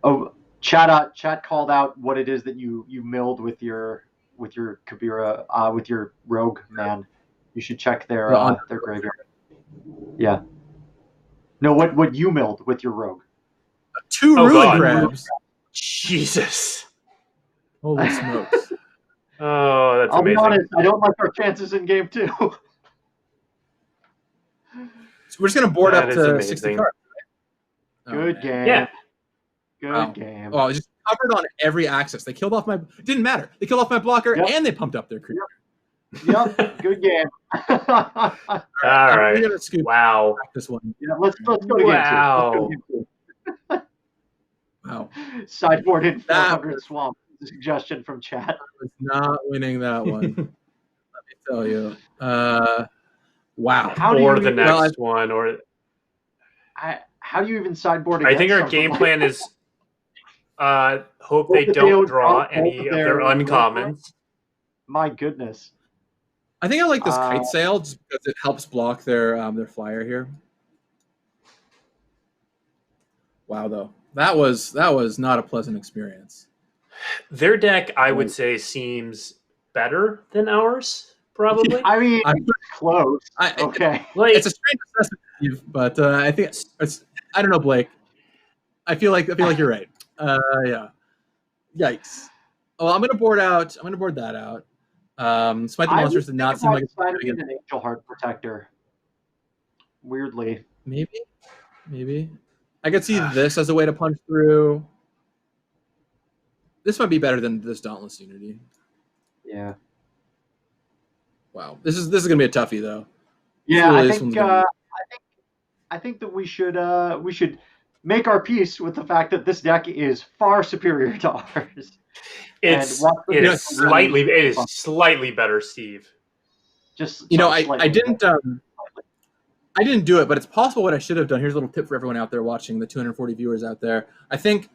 Oh, chat called out what it is that you milled with your Kabira with your rogue man. You should check their graveyard. Yeah. No, what you milled with your rogue? 2 ruin crabs. Jesus. Holy smokes. Oh, that's amazing. I'll be honest, I don't like our chances in game 2. So we're just going to board up to 60 cards. Right? Good game. Yeah. Good game. Oh, just covered on every axis. They killed off my... It didn't matter. They killed off my blocker and they pumped up their creature. Yep. Good game. All right. Wow. This one. Yeah, let's go to game 2. Wow. Sideboard in 400 swamp. The suggestion from chat. I was not winning that one. Let me tell you. Wow. Or the next one. Or how do you even sideboard? I think our game plan is. Hope they that don't draw both any of their their uncommons. My goodness. I think I like this kite sail just because it helps block their flyer here. Wow, though. That was not a pleasant experience. Their deck, I would say, seems better than ours, probably. I mean, close. Okay. It's a strange assessment, but I think I don't know, Blake. I feel like you're right. Yeah. Yikes. Well, I'm gonna board that out. Smite the Monsters did not seem like an Angel Heart Protector. Weirdly. Maybe. I could see this as a way to punch through. This might be better than this Dauntless Unity. Yeah. Wow. This is gonna be a toughie though. Yeah, I think that we should make our peace with the fact that this deck is far superior to ours. It is slightly better, Steve. I didn't do it, but it's possible what I should have done. Here's a little tip for everyone out there watching, the 240 viewers out there. I think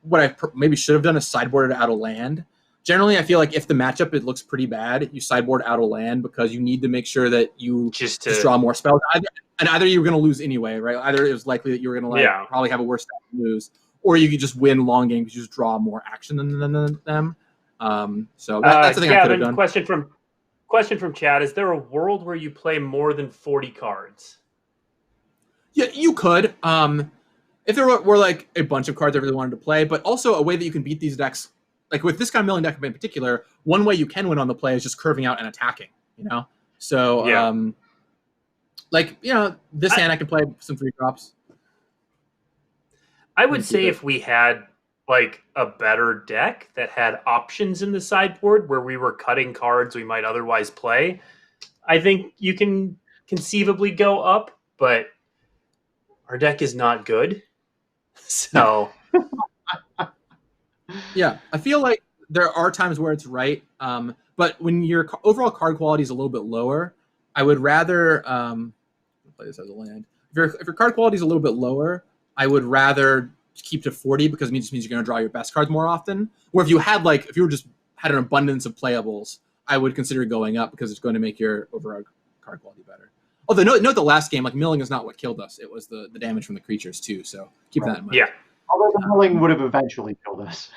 what I maybe should have done is sideboarded out of land. Generally, I feel like if the matchup it looks pretty bad, you sideboard out of land because you need to make sure that you just draw more spells. Either you were going to lose anyway, right? Either it was likely that you were going to probably have a worse stat to lose, or you could just win long game because you just draw more action than them. So that's the thing I could have done. Question from Chad: is there a world where you play more than 40 cards? Yeah, you could. If there were like a bunch of cards I really wanted to play, but also a way that you can beat these decks. Like with this kind of milling deck in particular, one way you can win on the play is just curving out and attacking, So, this hand I can play some 3-drops. I would say if we had like a better deck that had options in the sideboard where we were cutting cards we might otherwise play, I think you can conceivably go up, but our deck is not good. So... Yeah, I feel like there are times where it's right, but when your overall card quality is a little bit lower, I would rather play this as a land. If your card quality is a little bit lower, I would rather keep to 40 because it just means you're going to draw your best cards more often. Or if you had had an abundance of playables, I would consider going up because it's going to make your overall card quality better. Although note the last game, like milling is not what killed us; it was the damage from the creatures too. So keep that in mind. Yeah. Although the milling would have eventually killed us.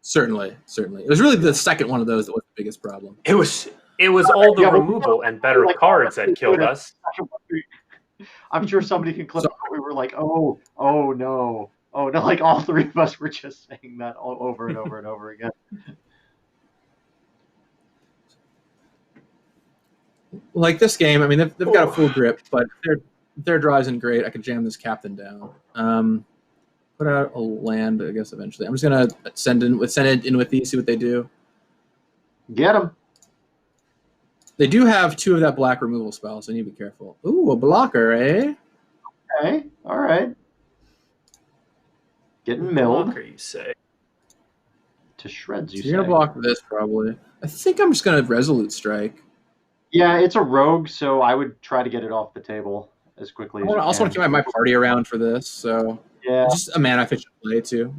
Certainly. It was really the second one of those that was the biggest problem. It was all the removal and better cards that killed us. I'm sure somebody can clip out. We were like, oh no. Like all three of us were just saying that all over and over and over again. Like this game, I mean, they've got a full grip, but their draw isn't great. I could jam this captain down. Put out a land, I guess, eventually. I'm just going to send it in with these, see what they do. Get them. They do have 2 of that black removal spell, so you need to be careful. Ooh, a blocker, eh? Okay, all right. Getting milled. Blocker, you say? To shreds, you say. You're going to block this, probably. I think I'm just going to Resolute Strike. Yeah, it's a rogue, so I would try to get it off the table as quickly as you can. I also want to keep my party around for this, so... Yeah. Just a mana efficient play, too.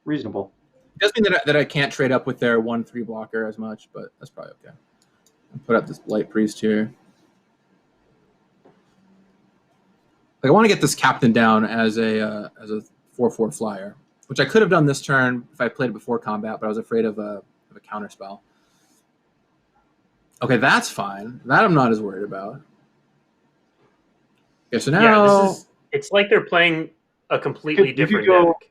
Reasonable. It does mean that I can't trade up with their 1/3 blocker as much, but that's probably okay. I'll put up this Blight Priest here. Like, I want to get this captain down as a 4/4 flyer, which I could have done this turn if I played it before combat, but I was afraid of a counter spell. Okay, that's fine. That I'm not as worried about. Okay, so now... it's like they're playing a completely different deck.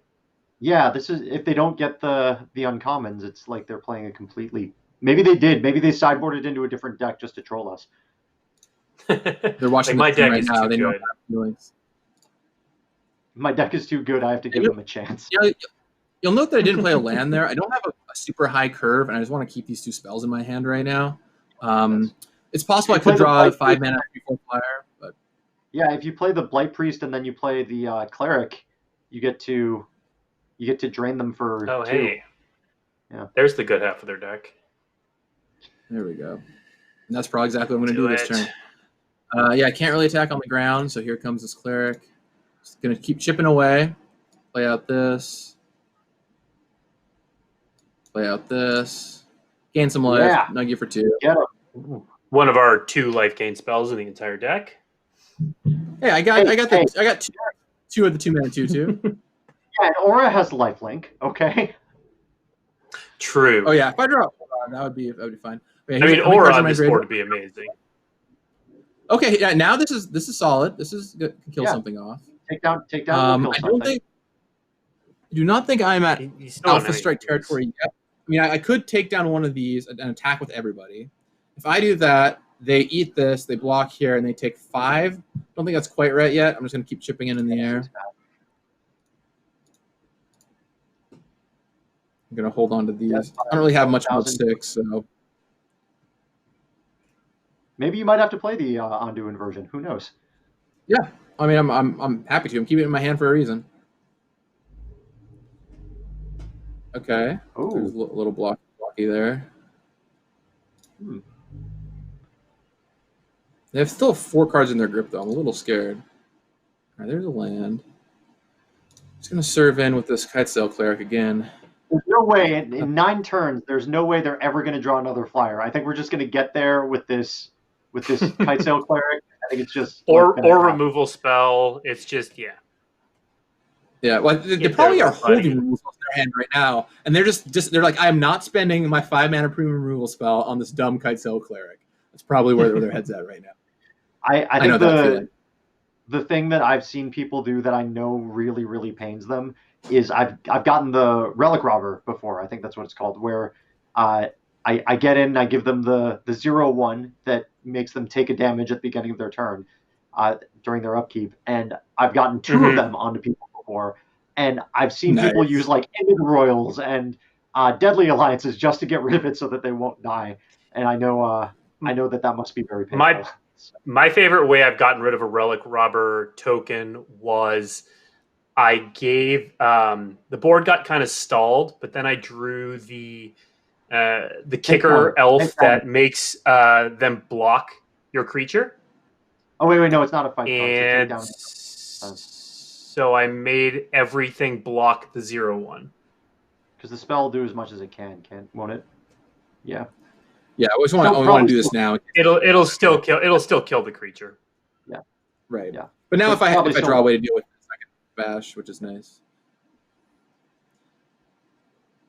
Yeah, this is if they don't get the uncommons, it's like they're playing a completely. Maybe they did. Maybe they sideboarded into a different deck just to troll us. They're watching my deck right is now. too They know good. My deck is too good. I have to give them a chance. Yeah, you'll note that I didn't play a land there. I don't have a super high curve, and I just want to keep these 2 spells in my hand right now. It's possible I could draw a 5 mana before flyer, but yeah, if you play the Blight Priest and then you play the Cleric, you get to drain them for 2. Hey. Yeah. There's the good half of their deck. There we go. And that's probably exactly what I'm going to do this turn. Yeah, I can't really attack on the ground, so here comes this Cleric. Just going to keep chipping away. Play out this. Play out this. Gain some life. Yeah. Nugget for 2. Get him. One of our 2 life gain spells in the entire deck. Hey, I got 2 of the 2-mana 2/2. Yeah, and Aura has lifelink. Okay. True. Oh yeah, if I draw that would be fine. Okay, I mean, Aura on this board would be amazing. Okay, yeah. Now this is solid. This is good. Can kill something off. Take down. I do not think I'm at Alpha Strike territory yet. I mean, I could take down one of these and attack with everybody. If I do that, they eat this, they block here, and they take 5. Don't think that's quite right yet. I'm just going to keep chipping in the air. I'm going to hold on to these. I don't really have much more 6, so... Maybe you might have to play the Undo inversion. Who knows? Yeah, I mean, I'm happy to. I'm keeping it in my hand for a reason. Okay. Oh, there's a little blocky there. They have still 4 cards in their grip, though. I'm a little scared. All right, there's a land. Just gonna serve in with this Kitesail Cleric again. There's no way in 9 turns. There's no way they're ever going to draw another flyer. I think we're just going to get there with this Kitesail Cleric. I think it's just or removal spell. It's just Yeah, well, they probably are holding removal spells in their hand right now, and they're like, I am not spending my 5-mana premium removal spell on this dumb Kitesail Cleric. That's probably where their head's at right now. I know think the thing that I've seen people do that I know really, really pains them is I've gotten the Relic Robber before. I think that's what it's called, where I get in and I give them the 0/1 that makes them take a damage at the beginning of their turn during their upkeep, and I've gotten 2 of them onto people before, and I've seen people use like Ended Royals and Deadly Alliances just to get rid of it so that they won't die, and I know that must be very painful. My favorite way I've gotten rid of a Relic Robber token was I gave the board got kind of stalled, but then I drew the kicker elf that makes them block your creature. Oh wait, no, it's not a 5. And so I made everything block the 0/1. Because the spell will do as much as it won't it? Yeah. Yeah, I just want to do this now. It'll still kill the creature. Yeah. Right. Yeah. But now if I draw a way to deal with this, I can bash, which is nice.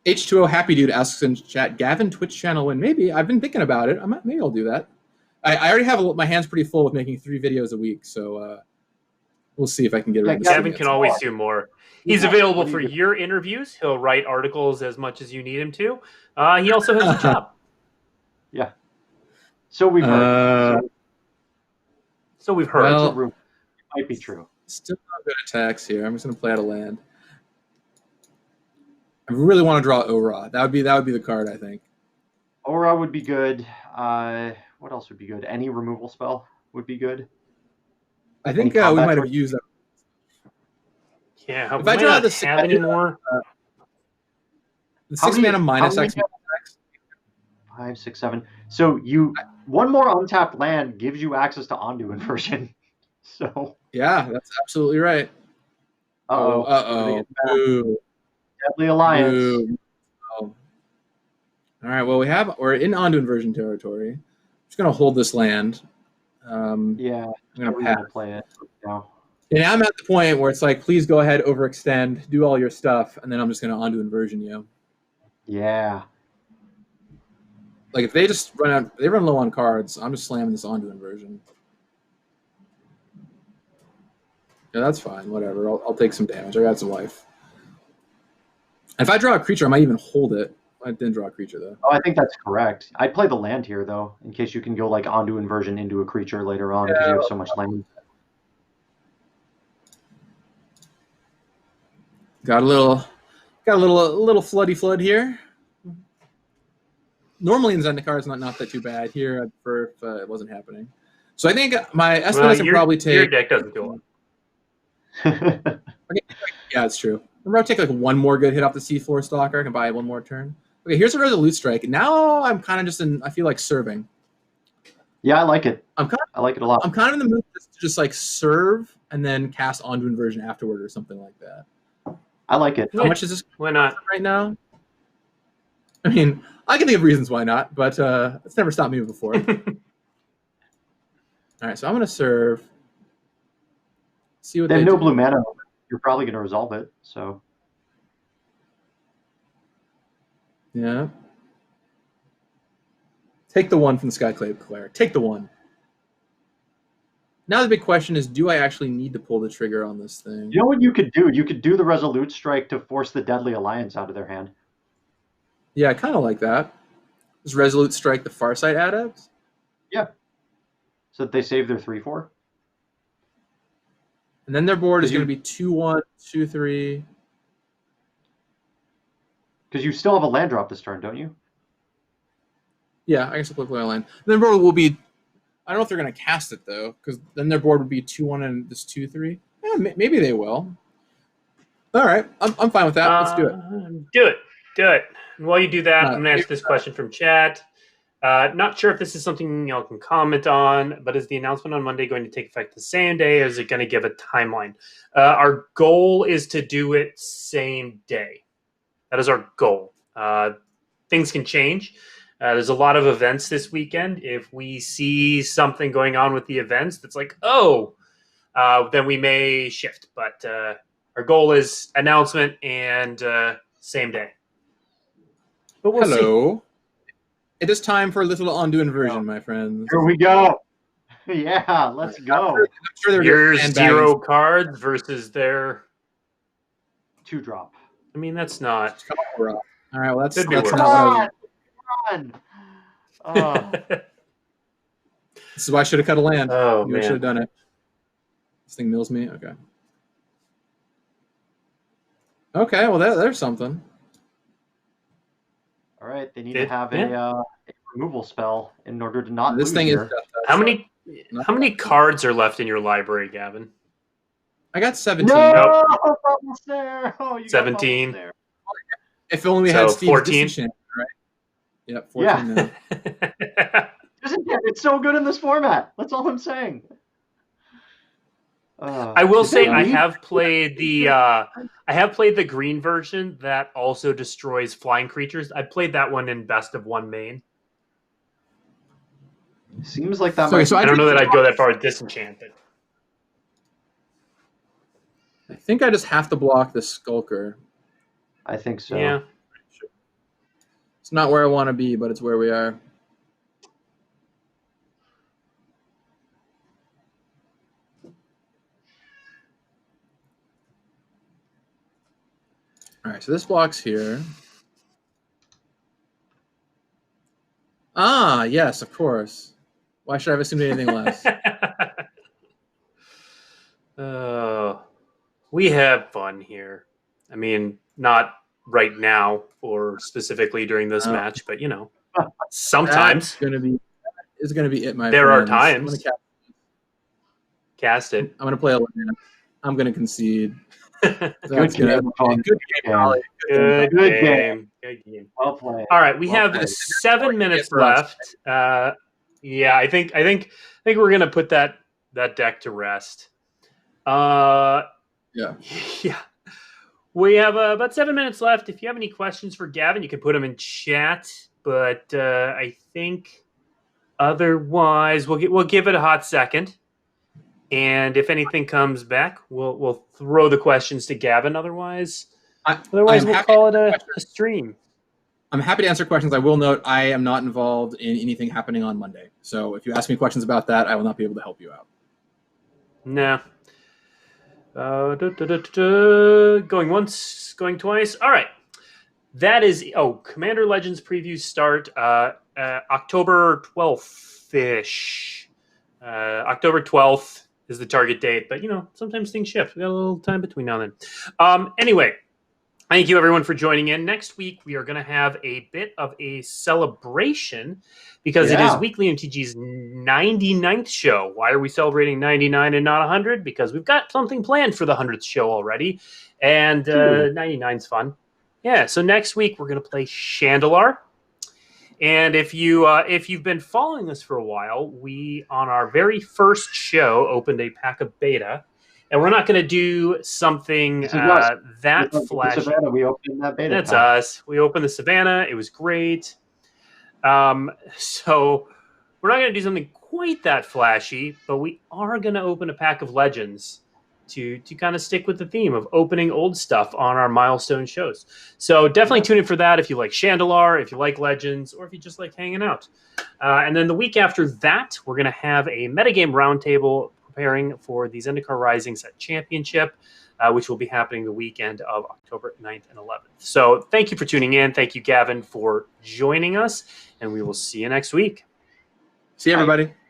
H2O Happy Dude asks in chat, Gavin Twitch channel win. Maybe. I've been thinking about it. Maybe I'll do that. I already have my hands pretty full with making 3 videos a week, so we'll see if I can get around to Gavin can always do more. He's available for your interviews. He'll write articles as much as you need him to. He also has a job. Yeah. So we've heard. So we've heard. Well, it might be true. Still not good attacks here. I'm just going to play out a land. I really want to draw Ora. That would be the card, I think. Ora would be good. What else would be good? Any removal spell would be good. I think we might have used that. Yeah. If I draw the 6 anymore, the 6-mana minus X. 5, 6, 7. So one more untapped land gives you access to Undo inversion. So yeah, that's absolutely right. Deadly Alliance. Ooh. All right. Well, we're in Undo inversion territory. I'm just gonna hold this land. I'm gonna play it now. And I'm at the point where it's like, please go ahead, overextend, do all your stuff, and then I'm just gonna Undo inversion you. Yeah. Like if they just run low on cards, I'm just slamming this Undo inversion. Yeah, that's fine. Whatever. I'll take some damage. I got some life. And if I draw a creature, I might even hold it. I didn't draw a creature though. Oh, I think that's correct. I'd play the land here though, in case you can go like Undo inversion into a creature later on because you have so much land. Got a little floody flood here. Normally in Zendikar it's not that too bad. Here I'd prefer if it wasn't happening. So I think my estimate would probably take. Your deck doesn't go on. Okay. Yeah, it's true. Remember, I'll take like one more good hit off the Seafloor Stalker. I can buy one more turn. Okay, here's a Resolute Strike. Now I'm kind of just I feel like serving. Yeah, I like it. I like it a lot. I'm kind of in the mood to just like serve and then cast Undo inversion afterward or something like that. I like it. How much is this? Why not? Right now? I mean, I can think of reasons why not, but it's never stopped me before. All right, so I'm going to serve. See what They they have no do. blue mana. You're probably going to resolve it. So Yeah. Take the 1 from the Skyclave Cleric. Take the 1. Now the big question is, do I actually need to pull the trigger on this thing? you know what you could do? You could do the Resolute Strike to force the Deadly Alliance out of their hand. Yeah, I kind of like that. Does Resolute Strike the Farsight Adepts? Yeah. So that they save their 3/4. And then their board is going to be 2/1, 2/3. Because you still have a land drop this turn, don't you? Yeah, I guess I'll play a land. Then their board will be. I don't know if they're going to cast it though, because then their board would be 2/1 and this 2/3. Yeah, maybe they will. All right, I'm fine with that. Let's do it. Do it. And while you do that, I'm going to ask this question from chat. Not sure if this is something y'all can comment on, but is the announcement on Monday going to take effect the same day, or is it going to give a timeline? Our goal is to do it same day. That is our goal. Things can change. There's a lot of events this weekend. If we see something going on with the events that's like, then we may shift. But our goal is announcement and same day. But we'll see. It is time for a little undo inversion, my friends. Here we go. Yeah, let's go. I'm sure Yours 0 cards versus their 2-drop. I mean, that's not. All right, well, that's not what This is why I should have cut a land. Oh, man. I should have done it. This thing mills me? Okay. Okay, well, there's something. All right, they need to have a removal spell in order to not this lose thing here. How many cards are left in your library, Gavin? I got 17. No, Bubble Snare. Oh, you 17. Got if only we had Steve's 14. Right? Yep, 14 now. Isn't it? It's so good in this format. That's all I'm saying. I will say I have played the green version that also destroys flying creatures. I played that one in best of 1 main. Seems like that. So I don't know that I'd go that far with Disenchanted. I think I just have to block the Skulker. I think so. Yeah. It's not where I want to be, but it's where we are. All right, so this block's here. Ah, yes, of course. Why should I have assumed anything less? We have fun here. I mean, not right now or specifically during this match, but sometimes it's gonna be it. There are times. Cast it. I'm gonna play a land. I'm gonna concede. Good game. Good game. Well played. All right, we have 7 minutes left. Yeah, I think we're gonna put that deck to rest. Yeah. We have about 7 minutes left. If you have any questions for Gavin, you can put them in chat. But I think otherwise, we'll give it a hot second. And if anything comes back, we'll throw the questions to Gavin. Otherwise, we'll call it a stream. I'm happy to answer questions. I will note I am not involved in anything happening on Monday. So if you ask me questions about that, I will not be able to help you out. No. Going once, going twice. All right. That is Commander Legends previews start October 12th-ish. October 12th is the target date, but sometimes things shift. We got a little time between now and then. Anyway, thank you everyone for joining in. Next week we are going to have a bit of a celebration because it is Weekly MTG's 99th show. Why are we celebrating 99 and not 100? Because we've got something planned for the 100th show already, and 99's fun. Yeah, so next week we're going to play Chandelar. And if you've been following us for a while, we on our very first show opened a pack of beta, And we're not going to do something that flashy. Savannah, we opened that beta. That's us. We opened the Savannah. It was great. So we're not going to do something quite that flashy, but we are going to open a pack of Legends to kind of stick with the theme of opening old stuff on our milestone shows. So definitely tune in for that if you like Chandelar, if you like Legends, or if you just like hanging out. And then the week after that, we're going to have a metagame roundtable preparing for the Zendikar Rising Set Championship, which will be happening the weekend of October 9th and 11th. So thank you for tuning in. Thank you, Gavin, for joining us, and we will see you next week. See you, everybody.